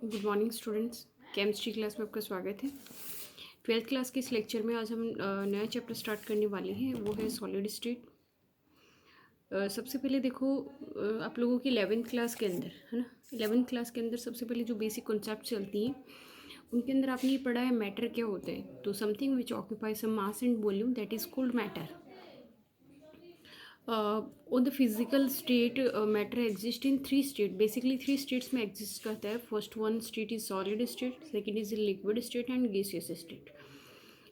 Good morning students. Chemistry class में आपका स्वागत है। ट्वेल्थ क्लास के इस लेक्चर में आज हम नया चैप्टर स्टार्ट करने वाले हैं, वो है सॉलिड स्टेट। सबसे पहले देखो, आप लोगों की 11th क्लास के अंदर है ना, 11th क्लास के अंदर सबसे पहले जो बेसिक कॉन्सेप्ट चलती हैं उनके अंदर आपने ये पढ़ा है मैटर क्या होता है। तो something which occupy some mass and volume that is called matter. On the physical state matter exist in 3 state, basically 3 states में एग्जिस्ट करता है। First one state is solid state, second is liquid state and gaseous state.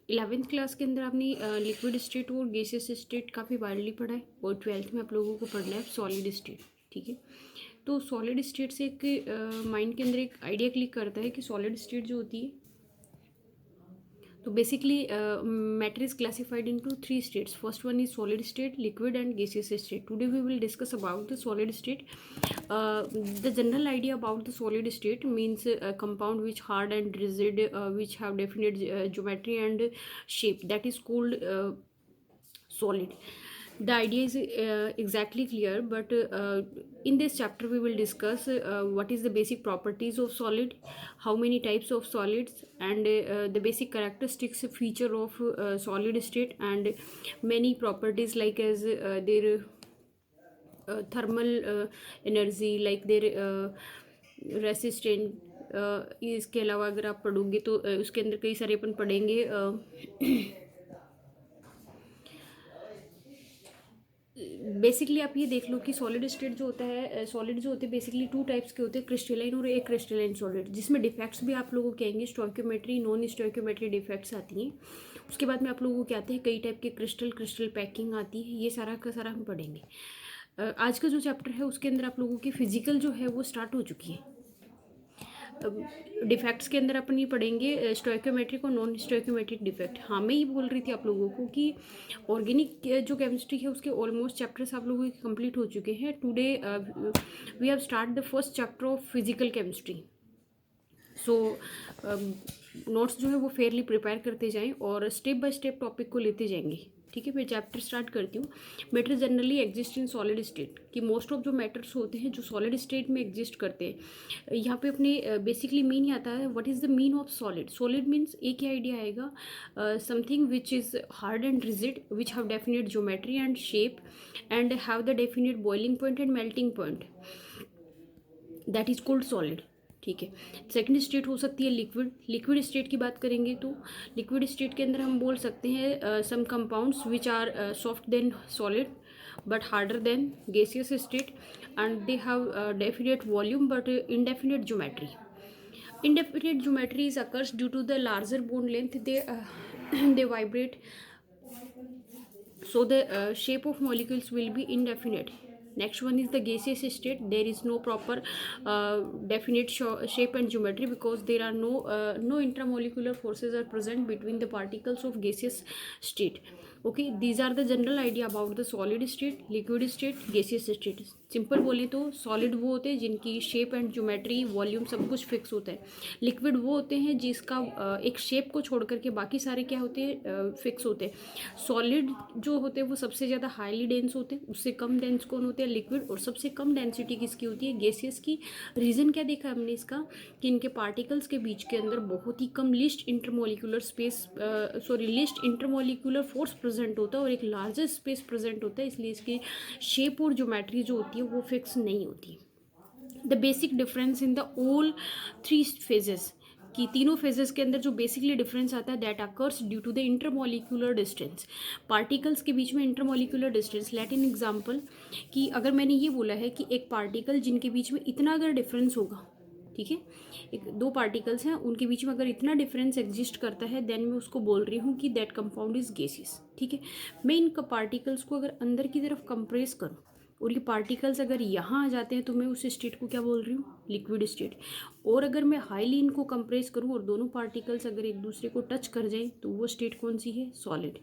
11th class के अंदर आपने liquid state और gaseous state काफ़ी widely पढ़ा है, और 12th में आप लोगों को पढ़ना है सॉलिड स्टेट। ठीक है, तो सॉलिड स्टेट से एक माइंड के अंदर एक आइडिया क्लिक करता है कि सॉलिड स्टेट जो होती है, तो basically matter is classified into 3 states. First one is solid state, liquid and gaseous state. Today we will discuss about the solid state. The general idea about the solid state means a compound which hard and rigid, which have definite geometry and shape, that is called solid. The idea is exactly clear, but in this chapter we will discuss what is the basic properties of solid, how many types of solids, and the basic characteristics feature of solid state, and many properties like as their thermal energy, like their resistant. इसके अलावा अगर आप पढ़ोगे तो उसके अंदर कई सारे अपन पढ़ेंगे। बेसिकली आप ये देख लो कि सॉलिड स्टेट जो होता है, सॉलिड जो होते हैं बेसिकली 2 टाइप्स के होते हैं, क्रिस्टलाइन और एक क्रिस्टलाइन सॉलिड, जिसमें डिफेक्ट्स भी आप लोगों को कहेंगे स्टोइकियोमेट्री, नॉन स्टोइकियोमेट्री डिफेक्ट्स आती हैं। उसके बाद में आप लोगों को क्या आते हैं, कई टाइप के क्रिस्टल पैकिंग आती है। ये सारा का सारा हम पढ़ेंगे। आज का जो चैप्टर है उसके अंदर आप लोगों की फिजिकल जो है वो स्टार्ट हो चुकी है। डिफेक्ट्स के अंदर अपन ये पढ़ेंगे स्टोइकियोमेट्रिक और नॉन स्टोइकियोमेट्रिक डिफेक्ट। हाँ, मैं ये बोल रही थी आप लोगों को कि ऑर्गेनिक जो केमिस्ट्री है उसके ऑलमोस्ट चैप्टर्स आप लोगों के कंप्लीट हो चुके हैं। Today we have start the first chapter of physical chemistry. So notes जो है वो फेयरली प्रिपेयर करते जाएं और स्टेप बाय स्टेप टॉपिक को लेते जाएंगे। ठीक है, मैं चैप्टर स्टार्ट करती हूँ। Matter generally exist in solid state, कि मोस्ट ऑफ जो मैटर्स होते हैं जो सॉलिड स्टेट में एग्जिस्ट करते हैं। यहाँ पे अपने बेसिकली मीन आता है what is the mean of solid. Solid means एक ही आइडिया आएगा, something which is hard and rigid, which have definite geometry and shape and have the definite boiling point and melting point, that is called solid. ठीक है, second state हो सकती है liquid. Liquid state की बात करेंगे तो लिक्विड स्टेट के अंदर हम बोल सकते हैं some compounds which are soft than solid but harder than gaseous state, and they have definite volume but indefinite geometry. Indefinite geometry is occurs due to the larger bond length. They vibrate, so the shape of molecules will be indefinite. Next one is the gaseous state. There is no proper definite shape and geometry because there are no intermolecular forces are present between the particles of gaseous state. Okay, these are the general idea about the solid state, liquid state, gaseous state. Simple बोले तो solid वो होते हैं जिनकी shape and geometry, volume सब कुछ fix होता है। लिक्विड वो होते हैं जिसका एक शेप को छोड़ करके बाकी सारे क्या होते हैं, फिक्स होते हैं। सॉलिड जो होते हैं वो सबसे ज़्यादा हाईली डेंस होते हैं, उससे कम डेंस कौन होते हैं, लिक्विड। और सबसे कम डेंसिटी किसकी होती है, गैसियस की। रीज़न क्या देखा हमने इसका, कि इनके पार्टिकल्स के बीच के अंदर बहुत ही कम least intermolecular space, least intermolecular force present होता है और एक लार्जर स्पेस प्रेजेंट होता है, इसलिए इसकी शेप और ज्योमेट्री जो होती है वो फिक्स नहीं होती। The basic difference in the all 3 phases, कि तीनों फेजेस के अंदर जो बेसिकली डिफरेंस आता है that occurs due to the intermolecular distance. Particles के बीच में intermolecular distance, let in example, कि अगर मैंने ये बोला है कि एक पार्टिकल जिनके बीच में इतना अगर डिफरेंस होगा, ठीक है, एक 2 पार्टिकल्स हैं उनके बीच में अगर इतना डिफरेंस एग्जिस्ट करता है, देन मैं उसको बोल रही हूँ कि दैट कंपाउंड इज गैसियस। ठीक है, मैं इन पार्टिकल्स को अगर अंदर की तरफ कंप्रेस करूँ और ये पार्टिकल्स अगर यहाँ आ जाते हैं तो मैं उस स्टेट को क्या बोल रही हूँ, लिक्विड स्टेट। और अगर मैं हाईली इनको कंप्रेस करूँ और दोनों पार्टिकल्स अगर एक दूसरे को टच कर जाएं तो वो स्टेट कौन सी है, सॉलिड।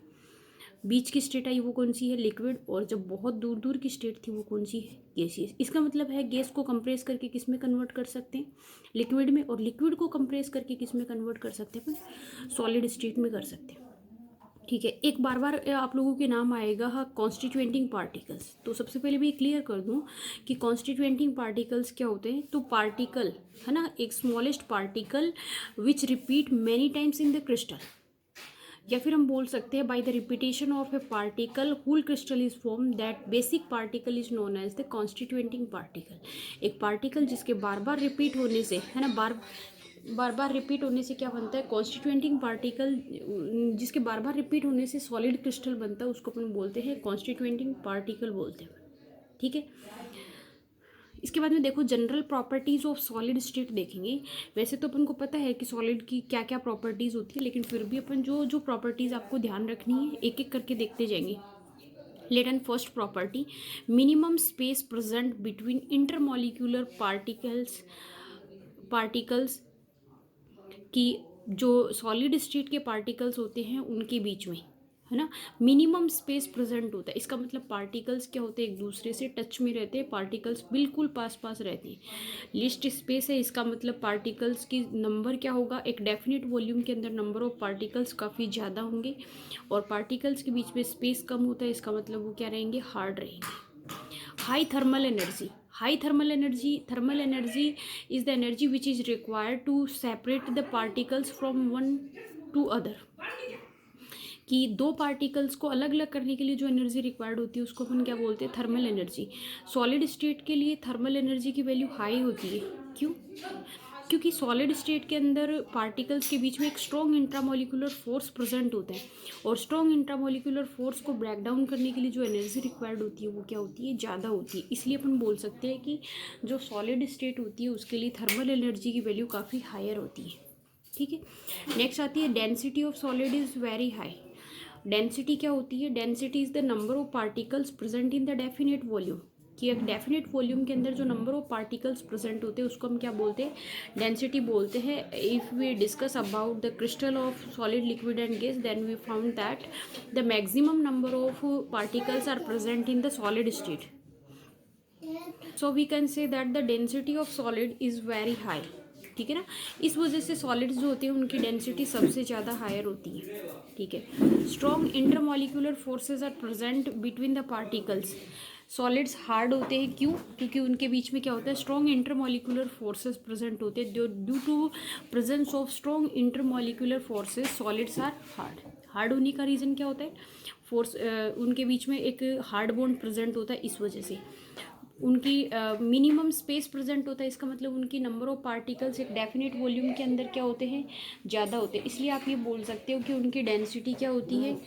बीच की स्टेट आई वो कौन सी है, लिक्विड। और जब बहुत दूर दूर की स्टेट थी वो कौन सी है, गैसियस। इसका मतलब है गैस को कंप्रेस करके किस में कन्वर्ट कर सकते हैं, लिक्विड में, और लिक्विड को कंप्रेस करके किस में कन्वर्ट कर सकते हैं अपन, सॉलिड स्टेट में कर सकते हैं। ठीक है। एक बार बार आप लोगों के नाम आएगा कॉन्स्टिट्यूएंटिंग पार्टिकल्स। तो सबसे पहले मैं क्लियर कर दूं कि कॉन्स्टिट्यूएंटिंग पार्टिकल्स क्या होते हैं। तो पार्टिकल है ना, एक smallest particle which repeat many times in the crystal, या फिर हम बोल सकते हैं by the repetition of a particle whole crystal is form, that basic particle is known as the constituenting particle. एक पार्टिकल जिसके बार बार रिपीट होने से, है ना, बार बार रिपीट होने से क्या बनता है, कॉन्स्टिट्यूएंटिंग पार्टिकल, जिसके बार बार रिपीट होने से सॉलिड क्रिस्टल बनता है, उसको अपन बोलते हैं कॉन्स्टिट्यूएंटिंग पार्टिकल बोलते हैं। ठीक है। इसके बाद में देखो general properties of solid state देखेंगे। वैसे तो अपन को पता है कि सॉलिड की क्या क्या प्रॉपर्टीज़ होती है, लेकिन फिर भी अपन जो जो प्रॉपर्टीज़ आपको ध्यान रखनी है एक एक करके देखते जाएंगे। Let and first property, minimum space present between intermolecular particles कि जो सॉलिड स्टेट के पार्टिकल्स होते हैं उनके बीच में, है ना, मिनिमम स्पेस प्रेजेंट होता है। इसका मतलब पार्टिकल्स क्या होते हैं, एक दूसरे से टच में रहते हैं, पार्टिकल्स बिल्कुल पास पास रहते हैं। लिस्ट स्पेस है, इसका मतलब पार्टिकल्स की नंबर क्या होगा, एक डेफिनेट वॉल्यूम के अंदर नंबर ऑफ पार्टिकल्स काफ़ी ज़्यादा होंगे, और पार्टिकल्स के बीच में स्पेस कम होता है, इसका मतलब वो क्या रहेंगे, हार्ड रहेंगे। High thermal energy, thermal energy is the energy which is required to separate the particles from one to other, कि दो पार्टिकल्स को अलग अलग करने के लिए जो एनर्जी रिक्वायर्ड होती है उसको अपन क्या बोलते हैं, थर्मल एनर्जी। सॉलिड स्टेट के लिए थर्मल एनर्जी की वैल्यू हाई होती है। क्यों? क्योंकि सॉलिड स्टेट के अंदर पार्टिकल्स के बीच में एक स्ट्रॉन्ग इंट्रामोलिकुलर फोर्स प्रेजेंट होता है, और स्ट्रॉन्ग इंट्रामोलिकुलर फोर्स को ब्रेक डाउन करने के लिए जो एनर्जी रिक्वायर्ड होती है वो क्या होती है, ज़्यादा होती है। इसलिए अपन बोल सकते हैं कि जो सॉलिड स्टेट होती है उसके लिए थर्मल एनर्जी की वैल्यू काफ़ी हायर होती है। ठीक है। नेक्स्ट आती है density of solid is very high. Density क्या होती है, density is the number of particles present in the definite volume, कि एक डेफिनेट वॉल्यूम के अंदर जो नंबर ऑफ पार्टिकल्स प्रेजेंट होते हैं उसको हम क्या बोलते हैं, डेंसिटी बोलते हैं। If we discuss about the crystal of solid liquid and gas, then we found that the maximum number of particles are present in the solid state, so we can say that the density of solid is very high. ठीक है ना, इस वजह से solids जो होते हैं उनकी डेंसिटी सबसे ज़्यादा हायर होती है। ठीक है। Strong intermolecular forces are present between the particles. Solids hard होते हैं, क्यों? क्योंकि उनके बीच में क्या होता है, स्ट्रॉन्ग इंटरमॉलिक्यूलर फोर्सेस प्रेजेंट होते हैं। Due to presence of strong intermolecular forces solids are hard. Hard होने का रीज़न क्या होता है, फोर्स, उनके बीच में एक हार्ड बॉन्ड प्रेजेंट होता है, इस वजह से उनकी मिनिमम स्पेस प्रेजेंट होता है। इसका मतलब उनकी नंबर ऑफ पार्टिकल्स एक डेफिनेट वॉल्यूम के अंदर क्या होते हैं, ज़्यादा होते हैं। इसलिए आप ये बोल सकते हो कि उनकी डेंसिटी क्या होती है,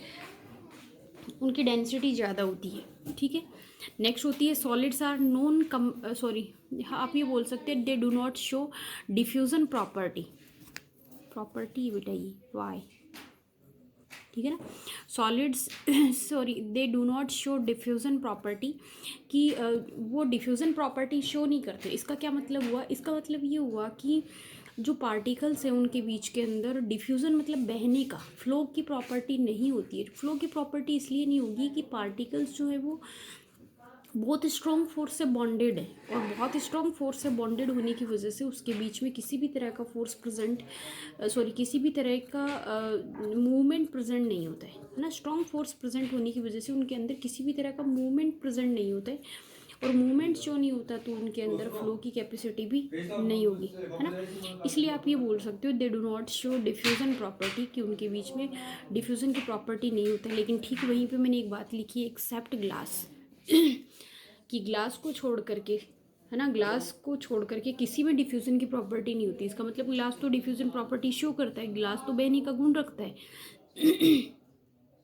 उनकी डेंसिटी ज़्यादा होती है। ठीक है। नेक्स्ट होती है सॉलिड्स आर नॉन आप ये बोल सकते हैं they do not show diffusion property बेटा ये वाई। ठीक है ना, solids they do not show diffusion property, कि वो डिफ्यूज़न प्रॉपर्टी शो नहीं करते। इसका क्या मतलब हुआ, इसका मतलब ये हुआ कि जो पार्टिकल्स हैं उनके बीच के अंदर डिफ्यूज़न मतलब बहने का, फ्लो की प्रॉपर्टी नहीं होती है। फ्लो की प्रॉपर्टी इसलिए नहीं होगी कि पार्टिकल्स जो है वो बहुत स्ट्रॉन्ग फोर्स से बॉन्डेड है, और बहुत स्ट्रॉन्ग फोर्स से बॉन्डेड होने की वजह से उसके बीच में किसी भी तरह का किसी भी तरह का मूवमेंट प्रेजेंट नहीं होता है ना। स्ट्रॉन्ग फोर्स प्रेजेंट होने की वजह से उनके अंदर किसी भी तरह का मूवमेंट प्रेजेंट नहीं होता है, और मूवमेंट जो नहीं होता तो उनके अंदर फ्लो की कैपेसिटी भी नहीं होगी, है ना। इसलिए आप ये बोल सकते हो they do not show diffusion property, कि उनके बीच में डिफ्यूज़न की प्रॉपर्टी नहीं होता है। लेकिन ठीक वहीं पे मैंने एक बात लिखी है, एक्सेप्ट ग्लास कि ग्लास को छोड़ करके, है ना, ग्लास को छोड़ करके किसी में डिफ्यूज़न की प्रॉपर्टी नहीं होती। इसका मतलब ग्लास तो डिफ्यूज़न प्रॉपर्टी शो करता है, ग्लास तो बहने का गुण रखता है।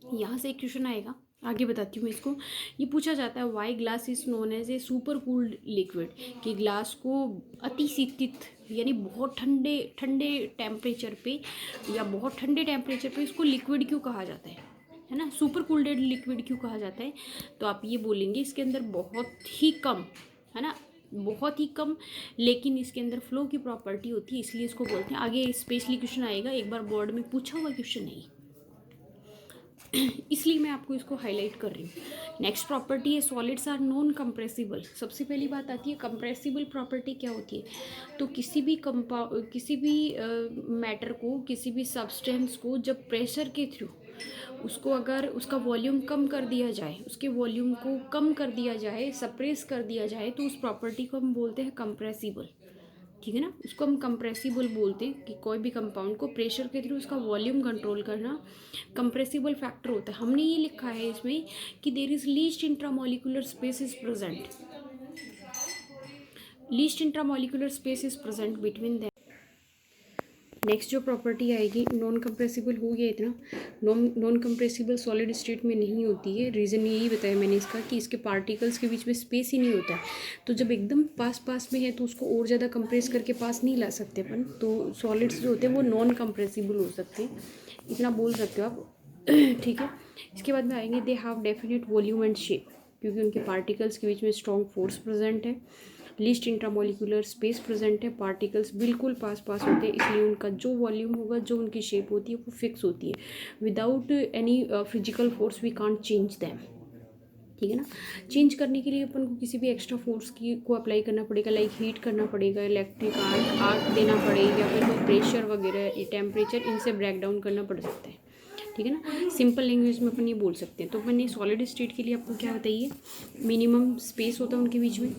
यहाँ से एक क्वेश्चन आएगा, आगे बताती हूँ मैं इसको। ये पूछा जाता है why glass is known as a super cooled liquid, कि ग्लास को अति शीतित यानी बहुत ठंडे ठंडे टेम्परेचर पे या बहुत ठंडे टेम्परेचर पे इसको लिक्विड क्यों कहा जाता है ना, सुपर कूल्डेड लिक्विड क्यों कहा जाता है। तो आप ये बोलेंगे इसके अंदर बहुत ही कम, है ना, बहुत ही कम, लेकिन इसके अंदर फ्लो की प्रॉपर्टी होती है, इसलिए इसको बोलते हैं। आगे स्पेशली क्वेश्चन आएगा, एक बार बोर्ड में पूछा हुआ क्वेश्चन नहीं, इसलिए मैं आपको इसको हाईलाइट कर रही हूँ। नेक्स्ट प्रॉपर्टी है सॉलिड्स आर नॉन कंप्रेसिबल। सबसे पहली बात आती है कंप्रेसिबल प्रॉपर्टी क्या होती है। तो किसी भी मैटर को, किसी भी सब्सटेंस को जब प्रेशर के थ्रू उसको अगर उसका वॉल्यूम कम कर दिया जाए, उसके वॉल्यूम को कम कर दिया जाए, सप्रेस कर दिया जाए, तो उस प्रॉपर्टी को हम बोलते हैं कंप्रेसिबल। ठीक है ना, उसको हम कंप्रेसिबल बोलते हैं कि कोई भी कंपाउंड को प्रेशर के थ्रू उसका वॉल्यूम कंट्रोल करना कंप्रेसिबल फैक्टर होता है। हमने ये लिखा है इसमें कि there is least intramolecular space is present, least intramolecular space is present between them. Next जो प्रॉपर्टी आएगी, नॉन कंप्रेसिबल हो गया इतना। नॉन कंप्रेसिबल सॉलिड स्टेट में नहीं होती है। रीज़न यही बताया मैंने इसका कि इसके पार्टिकल्स के बीच में स्पेस ही नहीं होता है। तो जब एकदम पास में है तो उसको और ज़्यादा कंप्रेस करके पास नहीं ला सकते अपन। तो सॉलिड्स जो होते हैं वो नॉन कंप्रेसिबल हो सकते हैं, इतना बोल सकते हो आप। ठीक है, इसके बाद में आएंगे दे have definite volume and shape, क्योंकि उनके पार्टिकल्स के बीच में स्ट्रॉन्ग फोर्स प्रेजेंट है। लीस्ट इंट्रामोलिकुलर स्पेस प्रेजेंट है, पार्टिकल्स बिल्कुल पास होते हैं, इसलिए उनका जो वॉल्यूम होगा, जो उनकी शेप होती है वो फिक्स होती है। Without any physical force we can't change them. ठीक है ना, चेंज करने के लिए अपन को किसी भी एक्स्ट्रा फोर्स को अप्लाई करना पड़ेगा, लाइक हीट करना पड़ेगा, इलेक्ट्रिक आर्क देना पड़ेगा, या फिर कोई प्रेशर वगैरह, टेम्परेचर, इनसे ब्रेक डाउन करना पड़ सकता है। ठीक है ना, सिंपल लैंग्वेज में अपन ये बोल सकते हैं। तो अपन ये सॉलिड स्टेट के लिए आपको क्या बताइए, मिनिमम स्पेस होता है उनके बीच में,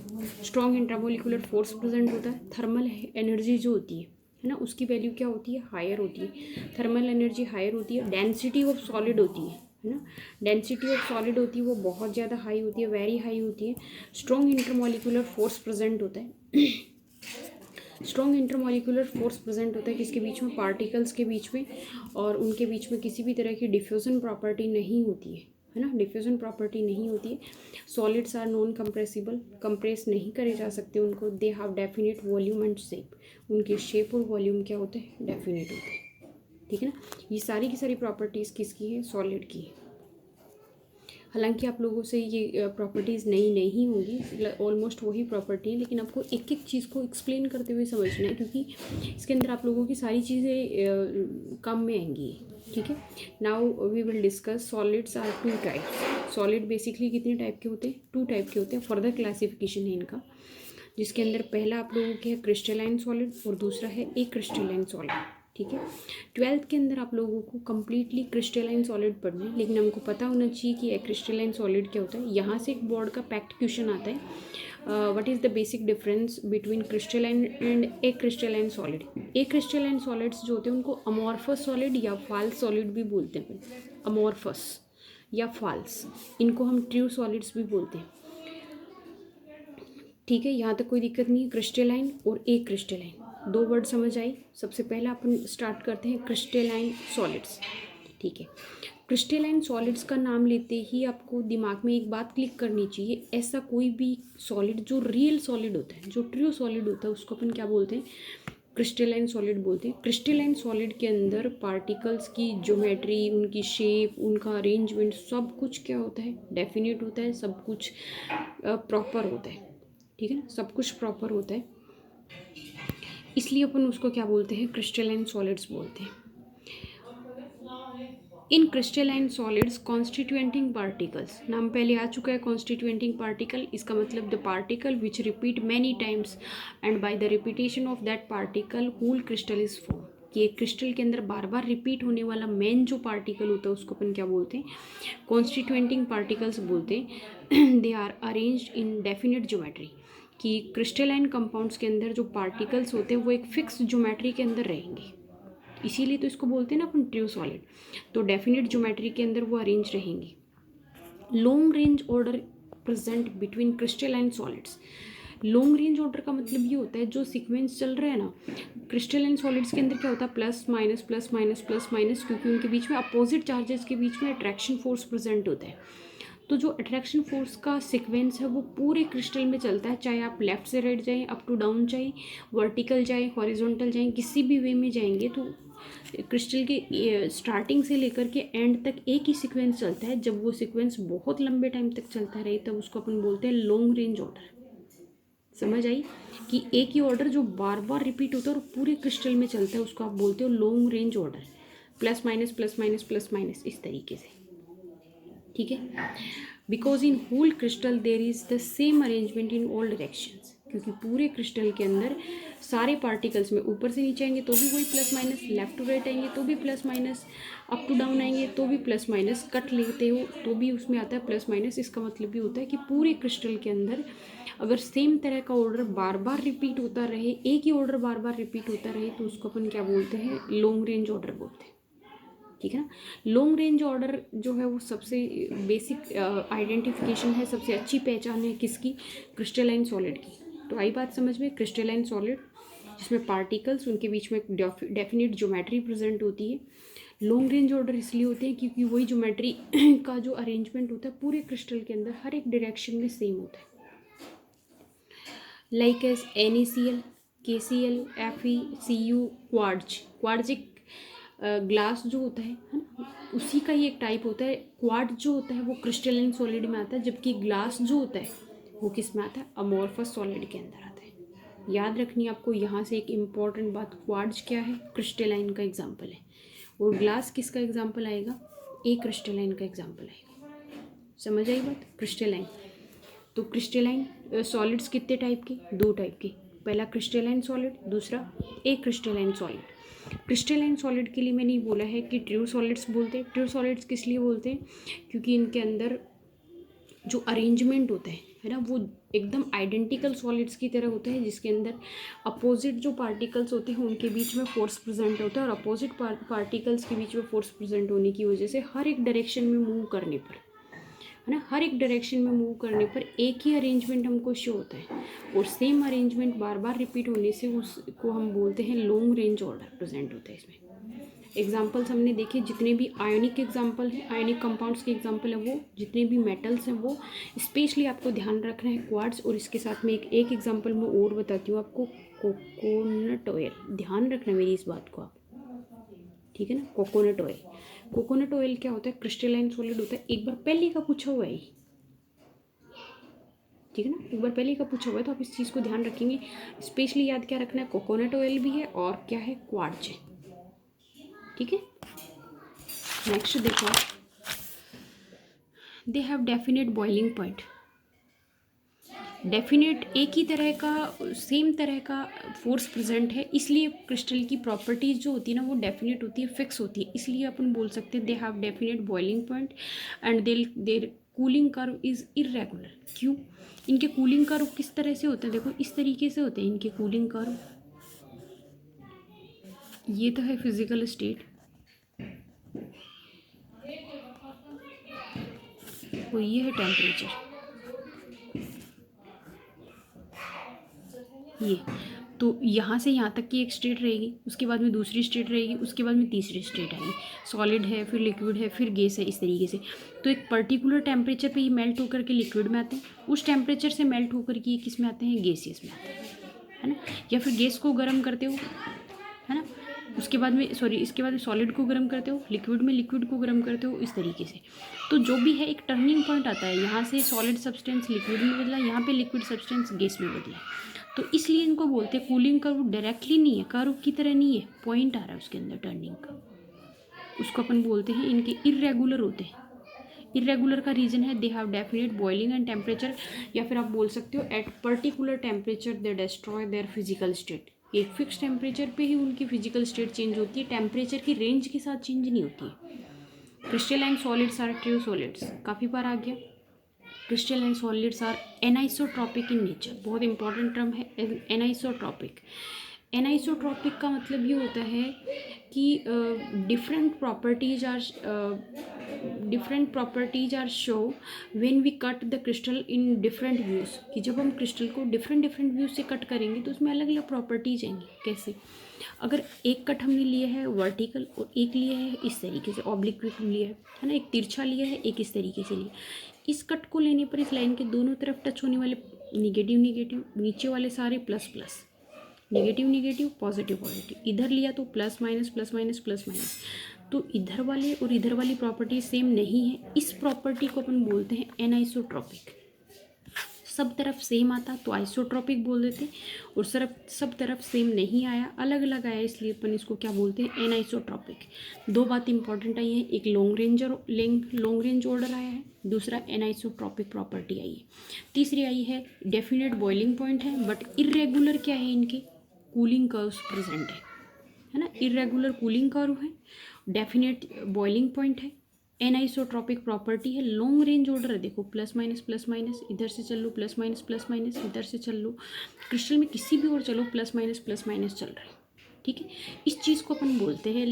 स्ट्रॉन्ग इंट्रामोलिकुलर फोर्स प्रेजेंट होता है, थर्मल एनर्जी जो होती है ना, उसकी वैल्यू क्या होती है, हायर होती है। थर्मल एनर्जी हायर होती है, डेंसिटी ऑफ सॉलिड होती है ना, डेंसिटी ऑफ सॉलिड होती है वो बहुत ज़्यादा हाई होती है, वेरी हाई होती है। स्ट्रॉन्ग इंटरमोलिकुलर फोर्स प्रेजेंट होता है। स्ट्रॉन्ग इंटरमोलिकुलर फोर्स प्रेजेंट होता है किसके बीच में, पार्टिकल्स के बीच में, और उनके बीच में किसी भी तरह की डिफ्यूजन प्रॉपर्टी नहीं होती है ना, डिफ्यूजन प्रॉपर्टी नहीं होती है। Solids are non compressible, compress नहीं करे जा सकते उनको। They have definite volume and shape, उनके शेप और वॉल्यूम क्या होते हैं, डेफिनेट होते हैं। ठीक है ना, ये सारी की सारी प्रॉपर्टीज़ किसकी है, सॉलिड की है। हालांकि आप लोगों से ये प्रॉपर्टीज़ नई नहीं होंगी, ऑलमोस्ट वही प्रॉपर्टी है, लेकिन आपको एक एक चीज़ को एक्सप्लेन करते हुए समझना है, क्योंकि इसके अंदर आप लोगों की सारी चीज़ें काम में आएंगी। ठीक है, now we will discuss solids are 2 types. Solid basically कितने टाइप के होते हैं, 2 टाइप के होते हैं। फर्दर क्लासिफिकेशन है इनका, जिसके अंदर पहला आप लोगों के है क्रिस्टलाइन सॉलिड और दूसरा है ए क्रिस्टलाइन सॉलिड। ठीक है, 12th के अंदर आप लोगों को कम्प्लीटली क्रिस्टलाइन सॉलिड पढ़ना है, लेकिन हमको पता होना चाहिए कि एक क्रिस्टलाइन सॉलिड क्या होता है। यहाँ से एक बोर्ड का पैक्ट क्वेश्चन आता है, what is the basic difference between crystalline and A crystalline solid. A crystalline solids जो होते हैं उनको अमॉर्फस सॉलिड या फाल्स सॉलिड भी बोलते हैं। अमॉर्फस या फाल्स, इनको हम ट्रू सॉलिड्स भी बोलते हैं। ठीक है, यहाँ तक कोई दिक्कत नहीं है। क्रिस्टलाइन और ए क्रिस्टलाइन, 2 वर्ड समझ आई। सबसे पहला अपन स्टार्ट करते हैं क्रिस्टलाइन सॉलिड्स। ठीक है, क्रिस्टलाइन सॉलिड्स का नाम लेते ही आपको दिमाग में एक बात क्लिक करनी चाहिए, ऐसा कोई भी सॉलिड जो रियल सॉलिड होता है, जो ट्रू सॉलिड होता है, उसको अपन क्या बोलते हैं, क्रिस्टलाइन सॉलिड बोलते हैं। क्रिस्टलाइन सॉलिड के अंदर पार्टिकल्स की ज्योमेट्री, उनकी शेप, उनका अरेंजमेंट, सब कुछ क्या होता है, डेफिनेट होता है, सब कुछ प्रॉपर होता है। ठीक है ना, सब कुछ प्रॉपर होता है, इसलिए अपन उसको क्या बोलते हैं, क्रिस्टलाइन सॉलिड्स बोलते हैं। इन क्रिस्टलाइन सॉलिड्स कॉन्स्टिट्यूएंटिंग पार्टिकल्स, नाम पहले आ चुका है कॉन्स्टिट्यूएंटिंग पार्टिकल, इसका मतलब the particle which repeat many times and by the repetition of that particle whole crystal is form, कि एक क्रिस्टल के अंदर बार बार रिपीट होने वाला मेन जो पार्टिकल होता है उसको अपन क्या बोलते हैं, कॉन्स्टिट्यूएंटिंग पार्टिकल्स बोलते हैं। They are arranged in definite geometry, कि क्रिस्टलाइन कंपाउंड्स के अंदर जो पार्टिकल्स होते हैं वो एक फिक्स ज्योमेट्री के अंदर रहेंगे, इसीलिए तो इसको बोलते हैं ना अपन ट्रू सॉलिड। तो डेफिनेट ज्योमेट्री के अंदर वो अरेंज रहेंगे। Long range order present between crystalline solids. Long range order का मतलब ये होता है जो सीक्वेंस चल रहा है ना, क्रिस्टलाइन सॉलिड्स के अंदर क्या होता है, plus minus plus minus plus minus, क्योंकि उनके बीच में अपोजिट चार्जेस के बीच में अट्रैक्शन फोर्स प्रेजेंट होता है। तो जो अट्रैक्शन फोर्स का सीक्वेंस है वो पूरे क्रिस्टल में चलता है, चाहे आप लेफ्ट से राइट जाएं, अप टू डाउन जाएं, वर्टिकल जाएं, हॉरिजॉन्टल जाएं, किसी भी वे में जाएंगे तो क्रिस्टल के स्टार्टिंग से लेकर के एंड तक एक ही सीक्वेंस चलता है। जब वो सीक्वेंस बहुत लंबे टाइम तक चलता रहे तब उसको अपन बोलते हैं लॉन्ग रेंज ऑर्डर। समझ आई, कि एक ही ऑर्डर जो बार बार रिपीट होता है और पूरे क्रिस्टल में चलता है उसको आप बोलते हो long range order, plus minus plus minus plus minus, इस तरीके से। ठीक है, because in whole crystal there is the same arrangement in all directions, क्योंकि पूरे क्रिस्टल के अंदर सारे पार्टिकल्स में ऊपर से नीचे आएंगे तो भी वही plus minus, left to right आएंगे तो भी plus minus, up to down आएंगे तो भी प्लस माइनस, कट लेते हो तो भी उसमें आता है प्लस माइनस। इसका मतलब ये होता है कि पूरे क्रिस्टल के अंदर अगर सेम तरह का ऑर्डर बार बार रिपीट होता रहे, एक ही ऑर्डर बार बार रिपीट होता रहे, तो उसको अपन क्या बोलते हैं, लॉन्ग रेंज ऑर्डर बोलते हैं। ठीक है ना। लॉन्ग रेंज ऑर्डर जो है वो सबसे बेसिक आइडेंटिफिकेशन है, सबसे अच्छी पहचान है किसकी, क्रिस्टलाइन सॉलिड की। तो आई बात समझ में, क्रिस्टलाइन सॉलिड जिसमें पार्टिकल्स, उनके बीच में डेफिनेट ज्योमेट्री प्रेजेंट होती है। लॉन्ग रेंज ऑर्डर इसलिए होते हैं क्योंकि वही ज्योमेट्री का जो अरेंजमेंट होता है पूरे क्रिस्टल के अंदर हर एक डायरेक्शन में सेम होता है। Like as NaCl, KCl, Fe, Cu, quartz एक ग्लास जो होता है ना, उसी का ही एक टाइप होता है। क्वार्ट्ज जो होता है वो क्रिस्टलाइन सॉलिड में आता है, जबकि ग्लास जो होता है वो किस में आता है, अमोर्फस सॉलिड के अंदर आता है। याद रखनी आपको यहाँ से एक इम्पॉर्टेंट बात, क्वार्ट्ज क्या है, क्रिस्टलाइन का एग्जाम्पल है, और ग्लास किसका एग्जाम्पल आएगा, ए क्रिस्टलाइन का एग्जाम्पल आएगा। समझ आई बात, क्रिस्टलाइन। तो क्रिस्टलाइन सॉलिड्स कितने टाइप के, दो टाइप के, पहला क्रिस्टलाइन सॉलिड, दूसरा ए क्रिस्टलाइन सॉलिड। क्रिस्टलाइन सॉलिड के लिए मैंने बोला है कि ट्रू सॉलिड्स बोलते हैं। ट्रू सॉलिड्स किस लिए बोलते हैं, क्योंकि इनके अंदर जो अरेंजमेंट होता है ना, वो एकदम आइडेंटिकल सॉलिड्स की तरह होता है, जिसके अंदर अपोजिट जो पार्टिकल्स होते हैं उनके बीच में फोर्स प्रेजेंट होता है, और अपोजिट पार्टिकल्स के बीच में फोर्स प्रेजेंट होने की वजह से हर एक डायरेक्शन में मूव करने पर, है ना, हर एक डायरेक्शन में मूव करने पर एक ही अरेंजमेंट हमको शो होता है, और सेम अरेंजमेंट बार बार रिपीट होने से उसको हम बोलते हैं लॉन्ग रेंज ऑर्डर प्रेजेंट होता है इसमें। एग्जाम्पल्स हमने देखे, जितने भी आयोनिक एग्जाम्पल हैं, आयोनिक कंपाउंड्स के एग्जाम्पल है वो, जितने भी मेटल्स हैं वो, स्पेशली आपको ध्यान रखना है क्वार्ट्ज। और इसके साथ में एक एग्जाम्पल मैं और बताती हूँ आपको, कोकोनट ऑयल। ध्यान रखना मेरी इस बात को आप, ठीक है ना। कोकोनट ऑयल, कोकोनट ऑयल क्या होता है, क्रिस्टलाइन सॉलिड होता है। एक बार पहले का पूछा हुआ है, ठीक है ना, एक बार पहले का पूछा हुआ है, तो आप इस चीज़ को ध्यान रखेंगे। स्पेशली याद क्या रखना है, कोकोनट ऑयल भी है और क्या है, क्वार्ट्ज है। ठीक है, नेक्स्ट देखो, दे have definite boiling point. Definite एक ही तरह का, सेम तरह का फोर्स प्रेजेंट है, इसलिए क्रिस्टल की प्रॉपर्टीज जो होती है ना वो डेफिनेट होती है, फिक्स होती है। इसलिए अपन बोल सकते हैं they have definite boiling point and their cooling curve is irregular. क्यों, इनके कूलिंग कर्व किस तरह से होते हैं, देखो इस तरीके से होते हैं इनके कूलिंग कर्व। ये तो है फिजिकल स्टेट, और ये है टेम्परेचर। ये तो यहाँ से यहाँ तक की एक स्टेट रहेगी, उसके बाद में दूसरी स्टेट रहेगी, उसके बाद में तीसरी स्टेट आएगी। सॉलिड है, फिर लिक्विड है, फिर गैस है, इस तरीके से। तो एक पर्टिकुलर टेम्परेचर पे ये मेल्ट होकर के लिक्विड में आते हैं, उस टेम्परेचर से मेल्ट होकर के ये किस में आते हैं, गैसियस में आते हैं, है ना। या फिर गैस को गर्म करते हो, है ना, उसके बाद में इसके बाद में सॉलिड को गर्म करते हो, लिक्विड में लिक्विड को गर्म करते हो, इस तरीके से। तो जो भी है एक टर्निंग पॉइंट आता है, यहाँ से सॉलिड सब्सटेंस लिक्विड में बदला, यहाँ पे लिक्विड सब्सटेंस गैस में बदला, तो इसलिए इनको बोलते हैं कूलिंग कर्व। डायरेक्टली नहीं है, कर्व की तरह नहीं है, पॉइंट आ रहा है उसके अंदर टर्निंग का, उसको अपन बोलते हैं इनके इरेगुलर होते हैं। इरेगुलर का रीजन है दे have definite boiling and temperature, या फिर आप बोल सकते हो at particular temperature they destroy their physical state. एक फिक्स टेम्परेचर पे ही उनकी फिजिकल स्टेट चेंज होती है, टेम्परेचर की रेंज के साथ चेंज नहीं होती है। Crystalline solids are true solids, काफ़ी बार आ गया। Crystalline solids are anisotropic in nature, बहुत इंपॉर्टेंट टर्म है एनाइसोट्रॉपिक। एनाइसोट्रॉपिक का मतलब ये होता है कि different properties are show when we cut the crystal in different views, कि जब हम क्रिस्टल को डिफरेंट व्यूज़ से कट करेंगे तो उसमें अलग अलग प्रॉपर्टीज आएंगी। कैसे, अगर एक कट हमने लिया है वर्टिकल और एक लिया है इस तरीके से ऑब्लिक लिया है ना, एक तिरछा लिया है, एक इस तरीके से लिया, इस कट को लेने पर इस लाइन के दोनों तरफ टच होने वाले निगेटिव, नीचे वाले सारे प्लस, नेगेटिव पॉजिटिव, इधर लिया तो प्लस माइनस, तो इधर वाले और इधर वाली प्रॉपर्टी सेम नहीं है। इस प्रॉपर्टी को अपन बोलते हैं एनाइसोट्रॉपिक। सब तरफ सेम आता तो आइसोट्रॉपिक बोल देते, और सब तरफ सेम नहीं आया, अलग अलग आया, इसलिए अपन इसको क्या बोलते हैं, एनाइसोट्रॉपिक। दो बात इंपॉर्टेंट आई है, एक लॉन्ग रेंज ऑर्डर आया है, दूसरा एनाइसोट्रॉपिक प्रॉपर्टी आई है। तीसरी आई है डेफिनेट बॉइलिंग पॉइंट है, बट इरेगुलर क्या है, इनके कूलिंग कर्व्स प्रेजेंट है ना, इरेगुलर कूलिंग कर्व है, डेफिनेट बॉइलिंग पॉइंट है, एनाइसोट्रॉपिक प्रॉपर्टी है, लॉन्ग रेंज ऑर्डर है, देखो प्लस माइनस, इधर से चल लो प्लस माइनस, इधर से चल लो, क्रिस्टल में किसी भी और चलो प्लस माइनस चल रहा है, ठीक है। इस चीज़ को अपन बोलते हैं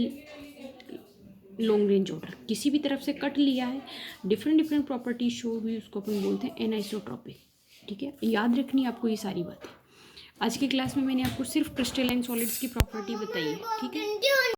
लॉन्ग रेंज ऑर्डर। किसी भी तरफ से कट लिया है, डिफरेंट प्रॉपर्टी शो हुई, उसको अपन बोलते हैं एनाइसोट्रॉपिक, ठीक है। याद रखनी आपको ये सारी बातें। आज की क्लास में मैंने आपको सिर्फ क्रिस्टलाइन सॉलिड्स की प्रॉपर्टी बताई है, ठीक है।